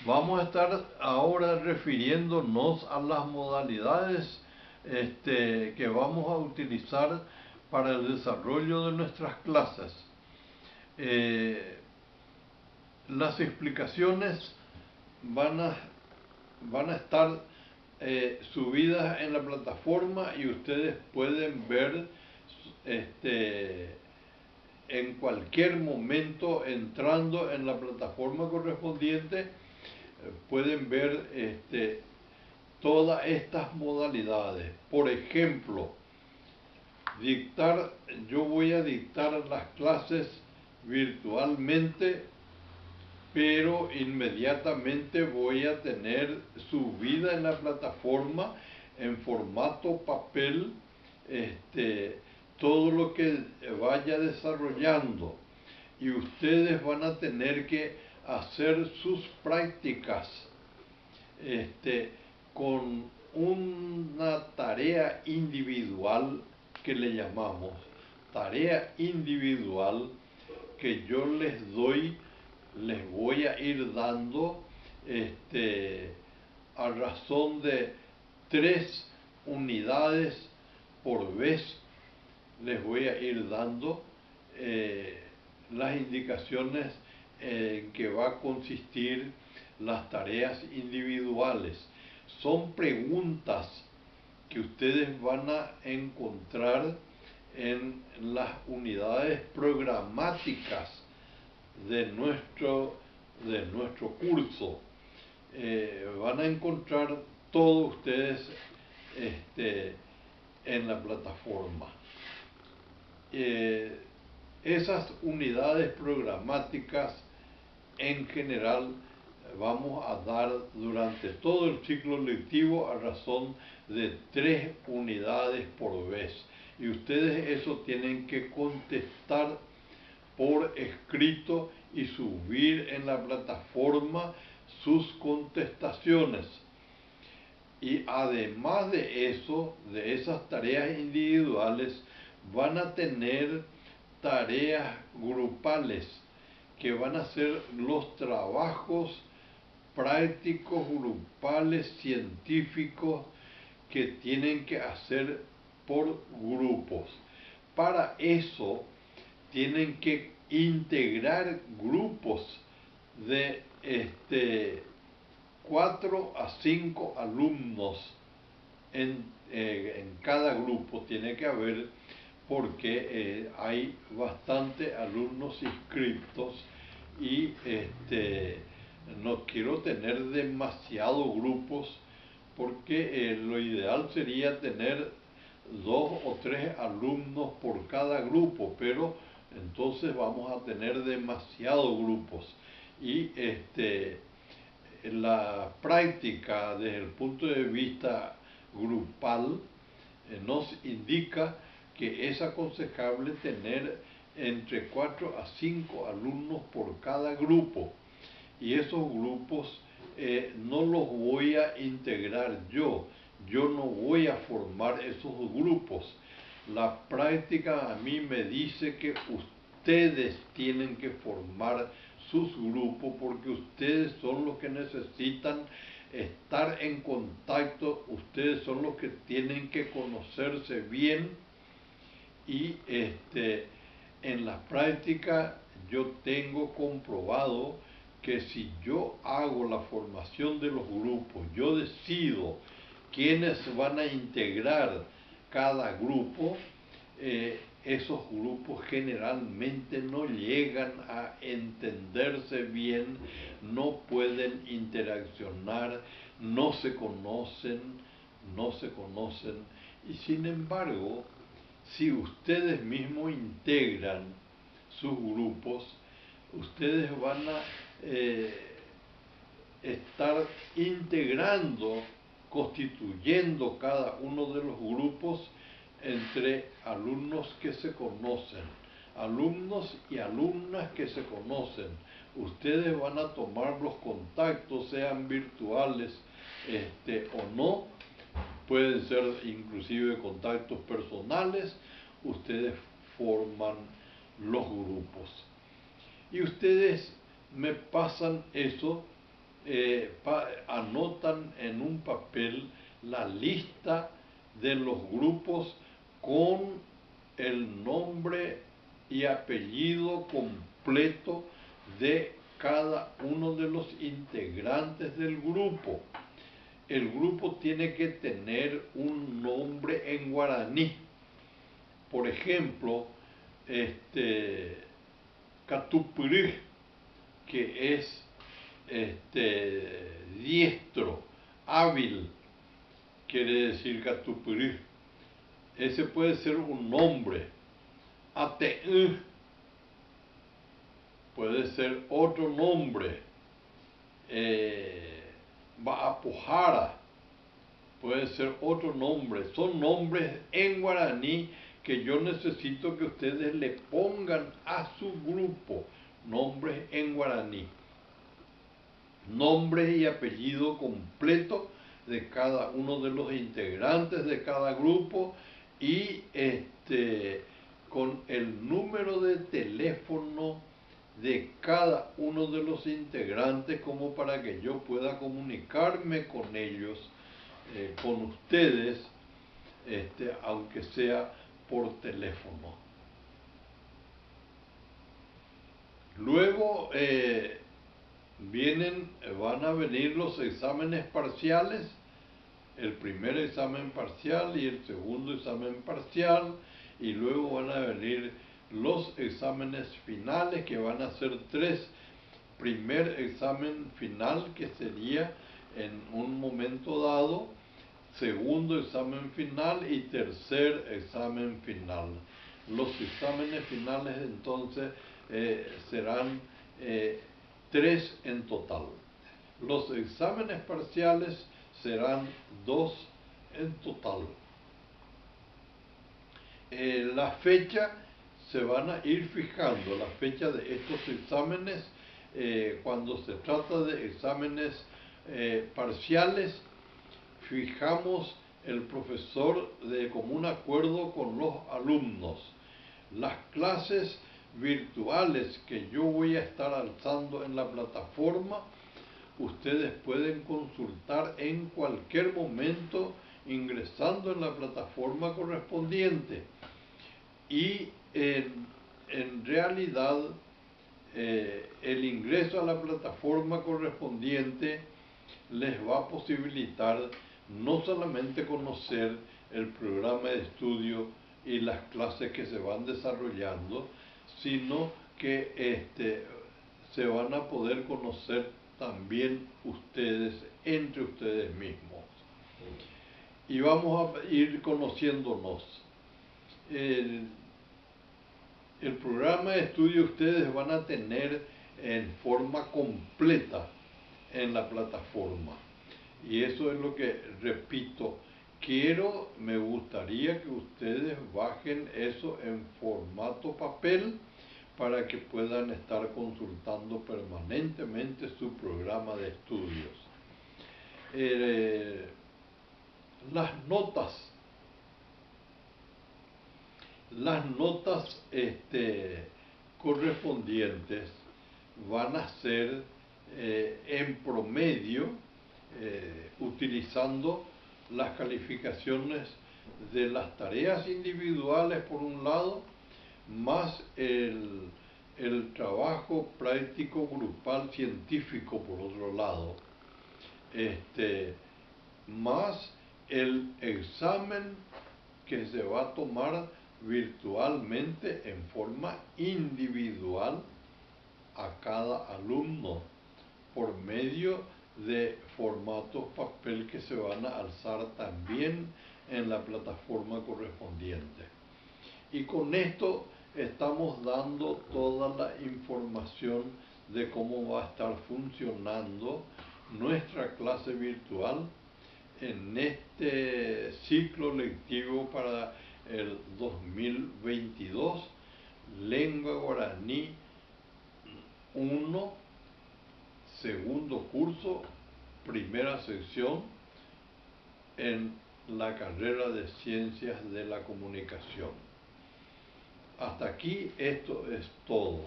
Vamos a estar ahora refiriéndonos a las modalidades que vamos a utilizar para el desarrollo de nuestras clases. Las explicaciones van a estar subidas en la plataforma y ustedes pueden ver en cualquier momento, entrando en la plataforma correspondiente, pueden ver todas estas modalidades. Por ejemplo, yo voy a dictar las clases virtualmente, pero inmediatamente voy a tener subida en la plataforma en formato papel todo lo que vaya desarrollando, y ustedes van a tener que hacer sus prácticas con una tarea individual que le llamamos tarea individual, que yo les voy a ir dando a razón de 3 unidades por vez. Les voy a ir dando las indicaciones en que va a consistir las tareas individuales. Son preguntas que ustedes van a encontrar en las unidades programáticas de nuestro curso. Van a encontrar todos ustedes en la plataforma. Esas unidades programáticas en general vamos a dar durante todo el ciclo lectivo a razón de 3 unidades por vez, y ustedes eso tienen que contestar por escrito y subir en la plataforma sus contestaciones. Y además de eso, de esas tareas individuales, van a tener tareas grupales, que van a ser los trabajos prácticos grupales científicos que tienen que hacer por grupos. Para eso tienen que integrar grupos de 4 a 5 alumnos en cada grupo. Tiene que haber, porque hay bastante alumnos inscritos y no quiero tener demasiados grupos, porque lo ideal sería tener 2 o 3 alumnos por cada grupo, pero entonces vamos a tener demasiados grupos. Y la práctica desde el punto de vista grupal nos indica que es aconsejable tener entre 4 a 5 alumnos por cada grupo, y esos grupos no los voy a integrar yo no voy a formar esos grupos. La práctica a mí me dice que ustedes tienen que formar sus grupos, porque ustedes son los que necesitan estar en contacto, ustedes son los que tienen que conocerse bien. Y en la práctica yo tengo comprobado que si yo hago la formación de los grupos, yo decido quiénes van a integrar cada grupo, esos grupos generalmente no llegan a entenderse bien, no pueden interaccionar, no se conocen, y sin embargo, si ustedes mismos integran sus grupos, ustedes van a estar integrando, constituyendo cada uno de los grupos entre alumnos que se conocen, alumnos y alumnas que se conocen. Ustedes van a tomar los contactos, sean virtuales o no, pueden ser inclusive contactos personales. Ustedes forman los grupos y ustedes me pasan eso anotan en un papel la lista de los grupos con el nombre y apellido completo de cada uno de los integrantes del grupo. El grupo tiene que tener un nombre en guaraní. Por ejemplo, Catupurú, que es diestro, hábil, quiere decir Catupurú. Ese puede ser un nombre. Ateú puede ser otro nombre. Baapujara puede ser otro nombre. Son nombres en guaraní que yo necesito que ustedes le pongan a su grupo. Nombres en guaraní. Nombre y apellido completo de cada uno de los integrantes de cada grupo y con el número de teléfono de cada uno de los integrantes, como para que yo pueda comunicarme con ellos, con ustedes, aunque sea por teléfono. Luego van a venir los exámenes parciales, el primer examen parcial y el segundo examen parcial, y luego van a venir los exámenes finales, que van a ser 3. Primer examen final, que sería en un momento dado, segundo examen final y tercer examen final. Los exámenes finales entonces serán 3 en total. Los exámenes parciales serán 2 en total. La fecha se van a ir fijando, la fecha de estos exámenes, cuando se trata de exámenes parciales, fijamos el profesor de común acuerdo con los alumnos. Las clases virtuales que yo voy a estar alzando en la plataforma, ustedes pueden consultar en cualquier momento ingresando en la plataforma correspondiente. Y en realidad el ingreso a la plataforma correspondiente les va a posibilitar no solamente conocer el programa de estudio y las clases que se van desarrollando, sino que se van a poder conocer también ustedes, entre ustedes mismos. Y vamos a ir conociéndonos. El programa de estudio ustedes van a tener en forma completa en la plataforma. Y eso es lo que, repito, me gustaría que ustedes bajen eso en formato papel para que puedan estar consultando permanentemente su programa de estudios. Las notas correspondientes van a ser en promedio, utilizando las calificaciones de las tareas individuales por un lado, más el trabajo práctico grupal científico por otro lado, más el examen que se va a tomar virtualmente en forma individual a cada alumno por medio de formatos papel que se van a alzar también en la plataforma correspondiente. Y con esto estamos dando toda la información de cómo va a estar funcionando nuestra clase virtual en este ciclo lectivo para el 2022, Lengua Guaraní 1, segundo curso, primera sección, en la carrera de Ciencias de la Comunicación. Hasta aquí esto es todo.